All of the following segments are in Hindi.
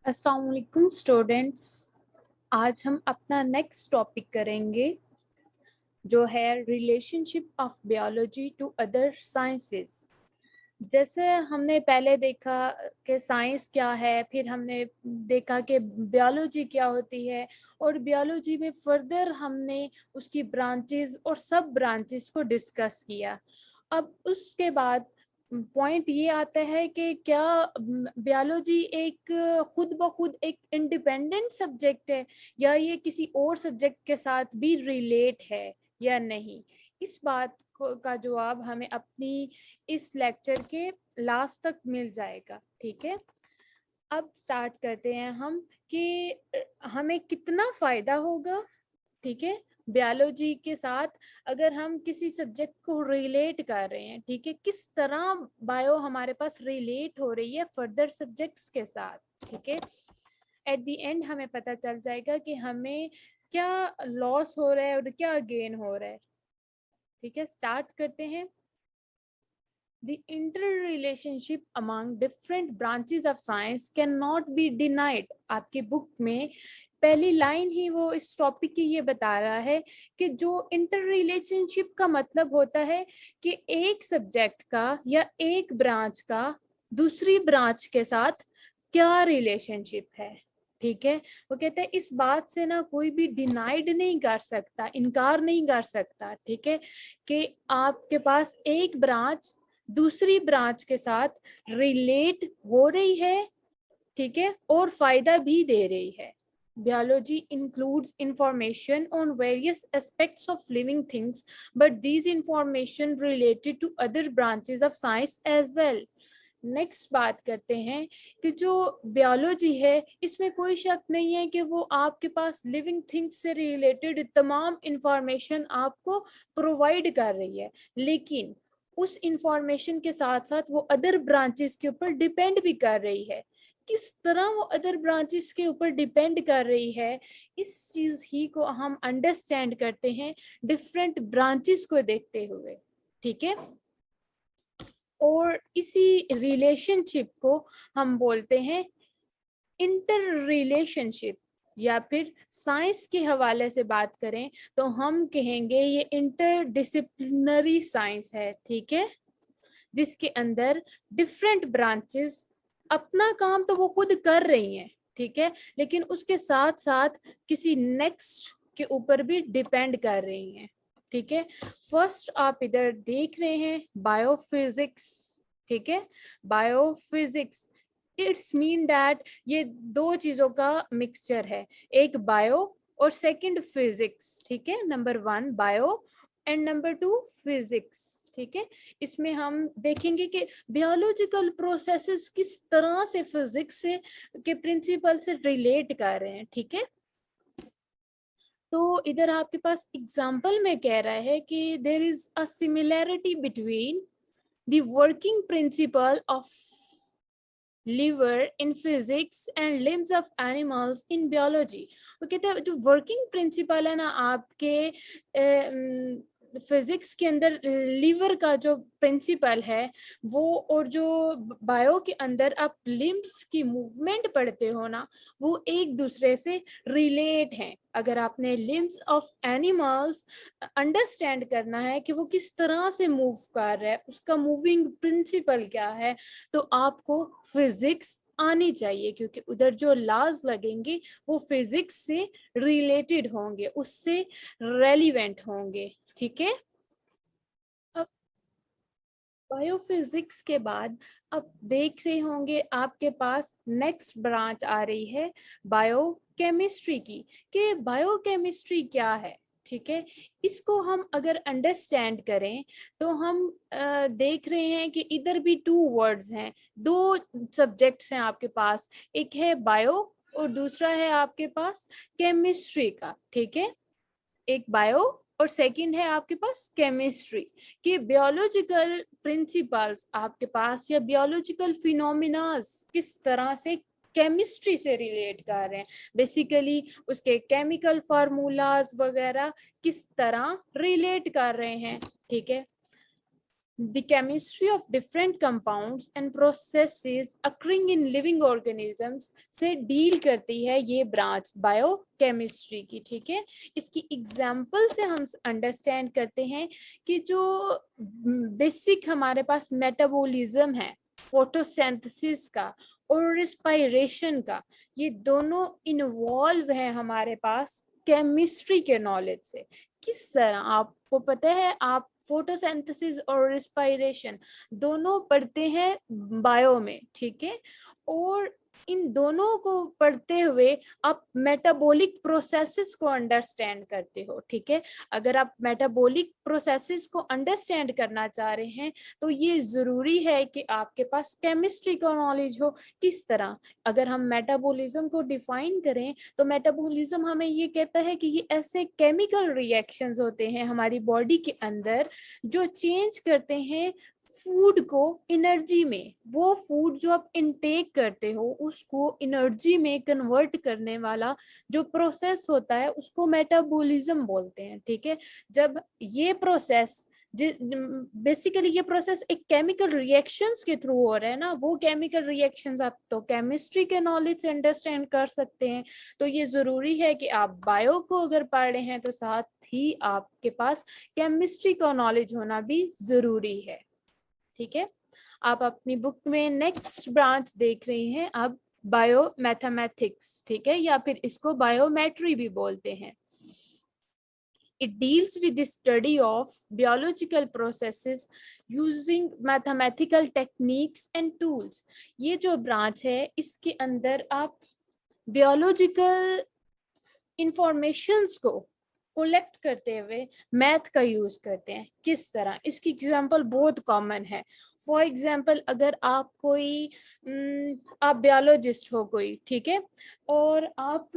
अस्सलाम वालेकुम स्टूडेंट्स। आज हम अपना नेक्स्ट टॉपिक करेंगे जो है relationship of biology to other sciences. जैसे हमने पहले देखा कि साइंस क्या है, फिर हमने देखा कि बायोलॉजी क्या होती है, और बायोलॉजी में फर्दर हमने उसकी ब्रांचेस और सब ब्रांचेस को डिस्कस किया। अब उसके बाद पॉइंट ये आता है कि क्या बायोलॉजी एक खुद ब खुद एक इंडिपेंडेंट सब्जेक्ट है या ये किसी और सब्जेक्ट के साथ भी रिलेट है या नहीं। इस बात का जवाब हमें अपनी इस लेक्चर के लास्ट तक मिल जाएगा। ठीक है, अब स्टार्ट करते हैं हम कि हमें कितना फायदा होगा। ठीक है, बायोलॉजी के साथ अगर हम किसी सब्जेक्ट को रिलेट कर रहे हैं, ठीक है, किस तरह बायो हमारे पास रिलेट हो रही है फर्दर सब्जेक्ट्स के साथ। ठीक है, एट द एंड हमें पता चल जाएगा कि हमें क्या लॉस हो रहा है और क्या गेन हो रहा है। ठीक है, स्टार्ट करते हैं। The interrelationship among different branches of science cannot be denied। आपकी बुक में पहली लाइन ही वो इस टॉपिक की ये बता रहा है कि जो इंटर रिलेशनशिप का मतलब होता है कि एक सब्जेक्ट का या एक ब्रांच का दूसरी ब्रांच के साथ क्या रिलेशनशिप है। ठीक है, वो कहते हैं इस बात से ना कोई भी डिनाइड नहीं कर सकता, इनकार नहीं कर सकता। ठीक है, कि आपके पास एक ब्रांच दूसरी ब्रांच के साथ रिलेट हो रही है, ठीक है, और फायदा भी दे रही है। Biology includes information on various aspects of living things, but these information related to other branches of science as well। Next बात करते हैं कि जो बायोलॉजी है इसमें कोई शक नहीं है कि वो आपके पास लिविंग थिंग्स से रिलेटेड तमाम इंफॉर्मेशन आपको प्रोवाइड कर रही है, लेकिन उस इंफॉर्मेशन के साथ साथ वो अदर ब्रांचेस के ऊपर डिपेंड भी कर रही है। किस तरह वो अदर ब्रांचेस के ऊपर डिपेंड कर रही है, इस चीज ही को हम अंडरस्टैंड करते हैं डिफरेंट ब्रांचेस को देखते हुए। ठीक है, और इसी रिलेशनशिप को हम बोलते हैं इंटर रिलेशनशिप, या फिर साइंस के हवाले से बात करें तो हम कहेंगे ये इंटर डिसिप्लिनरी साइंस है। ठीक है, जिसके अंदर डिफरेंट ब्रांचेस अपना काम तो वो खुद कर रही हैं, ठीक है, लेकिन उसके साथ साथ किसी नेक्स्ट के ऊपर भी डिपेंड कर रही हैं। ठीक है, फर्स्ट आप इधर देख रहे हैं बायोफिजिक्स। ठीक है, बायोफिजिक्स इट्स मीन दैट ये दो चीजों का मिक्सचर है, एक बायो और सेकंड फिजिक्स। ठीक है, number 1 bio and number 2 physics. ठीक है, इसमें हम देखेंगे कि बायोलॉजिकल प्रोसेसेस किस तरह से फिजिक्स से के प्रिंसिपल से रिलेट कर रहे हैं। ठीक है, तो इधर आपके पास एग्जाम्पल में कह रहा है कि there is a similarity between the working principle of liver in physics and limbs of animals in biology। वो कहते हैं जो वर्किंग प्रिंसिपल है ना आपके फिजिक्स के अंदर लीवर का जो प्रिंसिपल है वो, और जो बायो के अंदर आप लिम्स की मूवमेंट पढ़ते हो ना, वो एक दूसरे से रिलेट हैं। अगर आपने लिम्स ऑफ एनिमल्स अंडरस्टैंड करना है कि वो किस तरह से मूव कर रहा है, उसका मूविंग प्रिंसिपल क्या है, तो आपको फिजिक्स आनी चाहिए, क्योंकि उधर जो लॉज लगेंगे वो फिजिक्स से रिलेटेड होंगे, उससे रेलिवेंट होंगे। ठीक है, अब बायोफिजिक्स के बाद अब देख रहे होंगे आपके पास नेक्स्ट ब्रांच आ रही है बायोकेमिस्ट्री की, कि बायोकेमिस्ट्री क्या है। ठीक है, इसको हम अगर अंडरस्टैंड करें तो हम देख रहे हैं कि इधर भी टू वर्ड्स हैं, दो सब्जेक्ट्स हैं आपके पास, एक है बायो और दूसरा है आपके पास केमिस्ट्री का। ठीक है, एक बायो और सेकंड है आपके पास केमिस्ट्री। कि बियोलॉजिकल प्रिंसिपल्स आपके पास या बियोलॉजिकल फिनोमिनास किस तरह से केमिस्ट्री से रिलेट कर रहे हैं, बेसिकली उसके केमिकल फार्मूलाज वगैरह किस तरह रिलेट कर रहे हैं। ठीक है, the chemistry of different compounds and processes occurring in living organisms से डील करती है ये ब्रांच बायोकेमिस्ट्री की, ठीक है। इसकी एग्जाम्पल से हम अंडरस्टैंड करते हैं कि जो बेसिक हमारे पास मेटाबॉलिज्म है फोटोसिंथेसिस का और रिस्पायरेशन का, ये दोनों इन्वॉल्व है हमारे पास केमिस्ट्री के नॉलेज से। किस तरह, आपको पता है, आप फोटोसिंथेसिस और रिस्पायरेशन दोनों पढ़ते हैं बायो में, ठीक है। और इन दोनों को पढ़ते हुए आप मेटाबॉलिक प्रोसेसेस को अंडरस्टैंड करते हो, ठीक है। अगर आप मेटाबॉलिक प्रोसेसेस को अंडरस्टैंड करना चाह रहे हैं तो ये जरूरी है कि आपके पास केमिस्ट्री का नॉलेज हो। किस तरह, अगर हम मेटाबॉलिज्म को डिफाइन करें तो मेटाबॉलिज्म हमें ये कहता है कि ये ऐसे केमिकल रिएक्शंस होते हैं हमारी बॉडी के अंदर जो चेंज करते हैं फूड को एनर्जी में। वो फूड जो आप इनटेक करते हो उसको एनर्जी में कन्वर्ट करने वाला जो प्रोसेस होता है उसको मेटाबॉलिज्म बोलते हैं, ठीक है। जब ये प्रोसेस, बेसिकली ये प्रोसेस एक केमिकल रिएक्शंस के थ्रू हो रहा है ना, वो केमिकल रिएक्शंस आप तो केमिस्ट्री के नॉलेज से अंडरस्टैंड कर सकते हैं। तो ये जरूरी है कि आप बायो को अगर पढ़ रहे हैं तो साथ ही आपके पास केमिस्ट्री का नॉलेज होना भी जरूरी है, ठीक है। आप अपनी बुक में नेक्स्ट ब्रांच देख रही हैं अब बायो मैथमेटिक्स, ठीक है, या फिर इसको बायोमेट्री भी बोलते हैं। It deals with the study of biological processes using mathematical techniques and tools. ये जो ब्रांच है इसके अंदर आप बियोलॉजिकल इंफॉर्मेशंस को कलेक्ट करते हुए मैथ का यूज करते हैं। किस तरह, इसकी एग्जांपल बहुत कॉमन है। फॉर एग्जांपल, अगर आप कोई आप बायोलॉजिस्ट हो कोई, ठीक है, और आप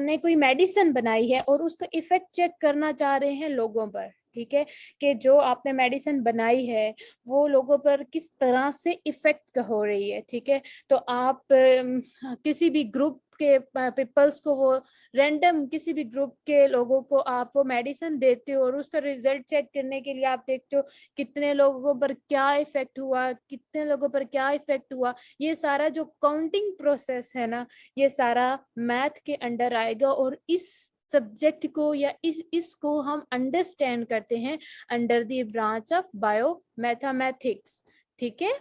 ने कोई मेडिसिन बनाई है और उसका इफेक्ट चेक करना चाह रहे हैं लोगों पर, ठीक है, कि जो आपने मेडिसिन बनाई है वो लोगों पर किस तरह से इफेक्ट हो रही है, ठीक है। तो आप किसी भी ग्रुप के पीपल्स को, वो रैंडम किसी भी ग्रुप के लोगों को आप वो मेडिसिन देते हो और उसका रिजल्ट चेक करने के लिए आप देखते हो कितने लोगों पर क्या इफेक्ट हुआ, कितने लोगों पर क्या इफेक्ट हुआ। ये सारा जो काउंटिंग प्रोसेस है ना, ये सारा मैथ के अंडर आएगा और इस सब्जेक्ट को या इसको हम अंडरस्टैंड करते हैं under the branch of bio mathematics, ठीक है।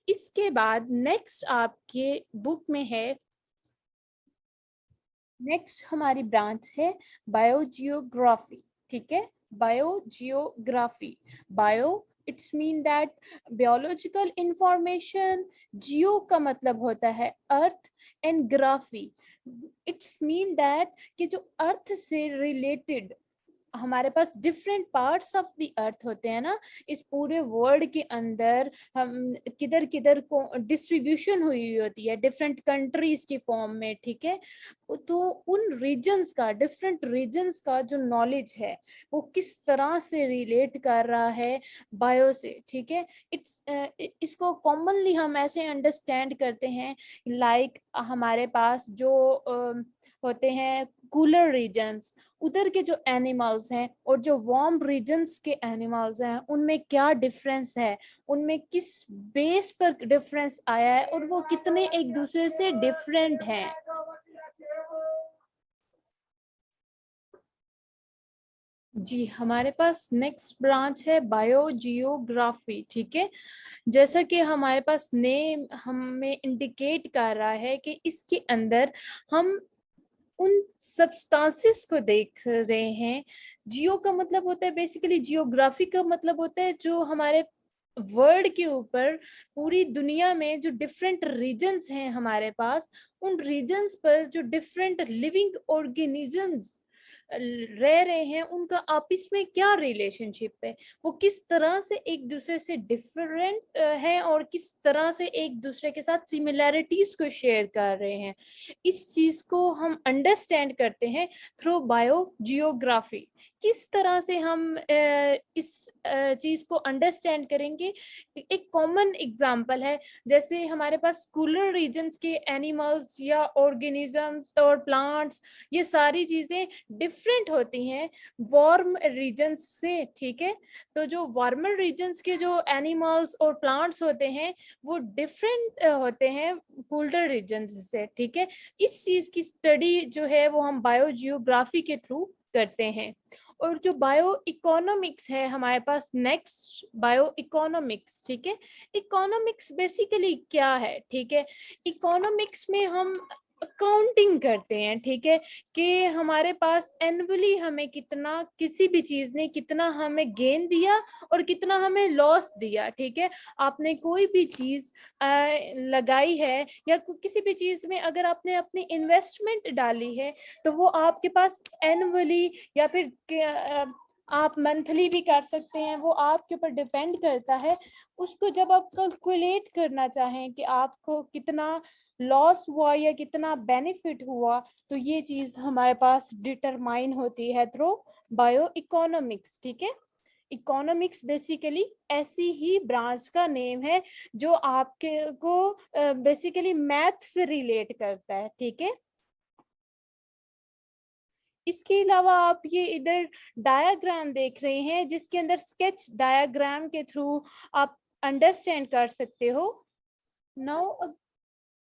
इसके बाद नेक्स्ट आपके बुक में है, नेक्स्ट हमारी ब्रांच है बायोजियोग्राफी, ठीक है। Biogeography, bio it's mean that biological information, geo का मतलब होता है earth and graphy it's mean that कि जो अर्थ से रिलेटेड हमारे पास different parts of the earth होते हैं ना, इस पूरे वर्ल्ड के अंदर हम किधर किधर को डिस्ट्रीब्यूशन हुई होती है डिफरेंट कंट्रीज की फॉर्म में, ठीक है। तो उन रीजन्स का, डिफरेंट रीजन्स का जो नॉलेज है वो किस तरह से रिलेट कर रहा है बायो से, ठीक है। इसको कॉमनली हम ऐसे अंडरस्टैंड करते हैं लाइक हमारे पास जो होते हैं कूलर रीजन्स, उधर के जो एनिमल्स हैं और जो वार्म रीजन्स के एनिमल्स हैं उनमें क्या डिफरेंस है, उनमें किस बेस पर डिफरेंस आया है और वो कितने एक दूसरे से डिफरेंट हैं। जी, हमारे पास नेक्स्ट ब्रांच है बायोजियोग्राफी, ठीक है। जैसा कि हमारे पास नेम हमें इंडिकेट कर रहा है कि इसके अंदर हम उन सब्सटेंसेस को देख रहे हैं। जियो का मतलब होता है बेसिकली, जियोग्राफी का मतलब होता है जो हमारे वर्ल्ड के ऊपर पूरी दुनिया में जो डिफरेंट रीजन्स हैं हमारे पास, उन रीजन्स पर जो डिफरेंट लिविंग ऑर्गेनिजम्स रह रहे हैं उनका आपस में क्या रिलेशनशिप है, वो किस तरह से एक दूसरे से डिफरेंट है और किस तरह से एक दूसरे के साथ सिमिलैरिटीज को शेयर कर रहे हैं। इस चीज को हम अंडरस्टैंड करते हैं थ्रू बायोजियोग्राफी। किस तरह से हम इस चीज को अंडरस्टैंड करेंगे। एक कॉमन एग्जांपल है, जैसे हमारे पास कूलर रीजन्स के एनिमल्स या ऑर्गेनिजम्स और प्लांट्स, ये सारी चीजें डिफरेंट होती हैं वार्म रीजन्स से, ठीक है। तो जो वार्मर रीजन्स के जो एनिमल्स और प्लांट्स होते हैं वो डिफरेंट होते हैं कूलर रीजन्स से, ठीक है। इस चीज की स्टडी जो है वो हम बायोजियोग्राफी के थ्रू करते हैं। और जो बायो इकोनॉमिक्स है हमारे पास, नेक्स्ट बायो इकोनॉमिक्स, ठीक है। इकोनॉमिक्स बेसिकली क्या है, ठीक है। इकोनॉमिक्स में हम अकाउंटिंग करते हैं, ठीक है, कि हमारे पास एनुअली हमें कितना, किसी भी चीज ने कितना हमें गेन दिया और कितना हमें लॉस दिया, ठीक है। आपने कोई भी चीज लगाई है या किसी भी चीज में अगर आपने अपनी इन्वेस्टमेंट डाली है तो वो आपके पास एनुअली या फिर आप मंथली भी कर सकते हैं, वो आपके ऊपर डिपेंड करता है। उसको जब आप कैलकुलेट करना चाहें कि आपको कितना लॉस हुआ या कितना बेनिफिट हुआ, तो ये चीज हमारे पास डिटरमाइन होती है थ्रू बायो इकोनॉमिक्स, ठीक है। इकोनॉमिक्स बेसिकली ऐसी ही ब्रांच का नेम है जो आपके को बेसिकली मैथ से रिलेट करता है, ठीक है। इसके अलावा आप ये इधर डायग्राम देख रहे हैं जिसके अंदर स्केच डायग्राम के थ्रू आप अंडरस्टैंड कर सकते हो। नाउ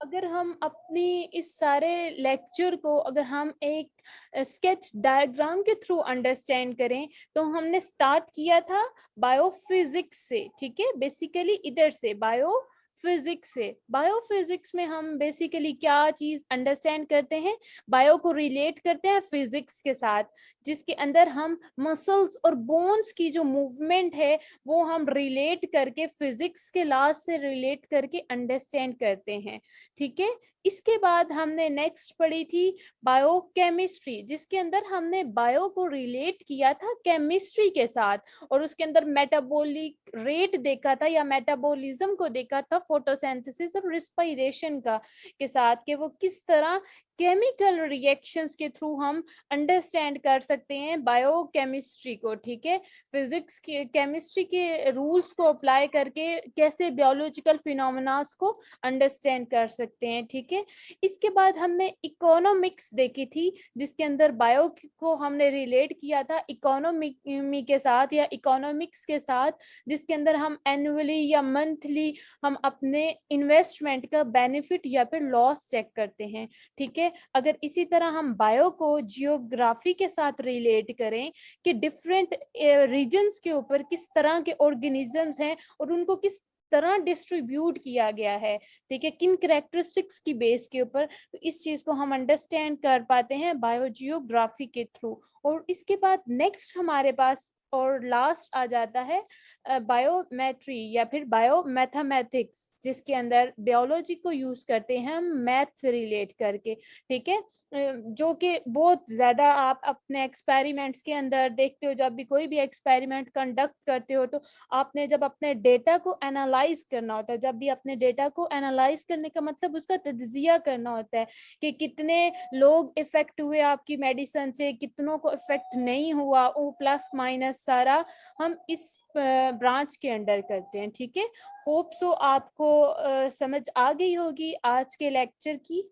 अगर हम अपनी इस सारे लेक्चर को अगर हम एक स्केच डायग्राम के थ्रू अंडरस्टैंड करें, तो हमने स्टार्ट किया था बायोफिजिक्स से, ठीक है। बेसिकली इधर से बायोफिजिक्स से, बायोफिजिक्स में हम बेसिकली क्या चीज अंडरस्टैंड करते हैं, बायो को रिलेट करते हैं फिजिक्स के साथ, जिसके अंदर हम मसल्स और बोन्स की जो मूवमेंट है वो हम रिलेट करके फिजिक्स के लॉ से रिलेट करके अंडरस्टैंड करते हैं, ठीक है। इसके बाद हमने नेक्स्ट पढ़ी थी बायोकेमिस्ट्री, जिसके अंदर हमने बायो को रिलेट किया था केमिस्ट्री के साथ, और उसके अंदर मेटाबॉलिक रेट देखा था या मेटाबॉलिज्म को देखा था फोटोसिंथेसिस और रिस्पायरेशन का के साथ, कि वो किस तरह केमिकल रिएक्शंस के थ्रू हम अंडरस्टैंड कर सकते हैं बायोकेमिस्ट्री को, ठीक है। फिजिक्स के केमिस्ट्री के रूल्स को अप्लाई करके कैसे बायोलॉजिकल फिनोमेनास को अंडरस्टैंड कर सकते हैं, ठीक है। इसके बाद हमने इकोनॉमिक्स देखी थी, जिसके अंदर बायो को हमने रिलेट किया था इकोनॉमी के साथ या इकोनॉमिक्स के साथ, जिसके अंदर हम एनुअली या मंथली हम अपने इन्वेस्टमेंट का बेनिफिट या फिर लॉस चेक करते हैं, ठीक है। अगर इसी तरह हम बायो को जियोग्राफी के साथ रिलेट करें कि डिफरेंट रीजन्स के ऊपर किस तरह के ऑर्गेनिजम्स हैं और उनको किस तरह डिस्ट्रीब्यूट किया गया है, ठीक है, किन कैरेक्टरिस्टिक्स की बेस के ऊपर, तो इस चीज को हम अंडरस्टैंड कर पाते हैं बायोजियोग्राफी के थ्रू। और इसके बाद नेक्स्ट हमारे पास और लास्ट आ जाता है बायोमेट्री या फिर बायोमैथमेटिक्स, जिसके अंदर बायोलॉजी को यूज करते हैं हम मैथ से रिलेट करके, ठीक है। जो कि बहुत ज्यादा आप अपने एक्सपेरिमेंट्स के अंदर देखते हो, जब भी कोई भी एक्सपेरिमेंट कंडक्ट करते हो तो आपने जब अपने डेटा को एनालाइज करना होता है, जब भी अपने डेटा को एनालाइज करने का मतलब उसका तज्जिया करना होता है कि कितने लोग इफेक्ट हुए आपकी मेडिसिन से, कितनों को इफेक्ट नहीं हुआ, वो प्लस माइनस सारा हम इस ब्रांच के अंडर करते हैं, ठीक है। होप सो आपको समझ आ गई होगी आज के लेक्चर की।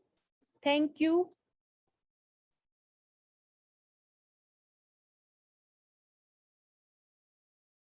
Thank you.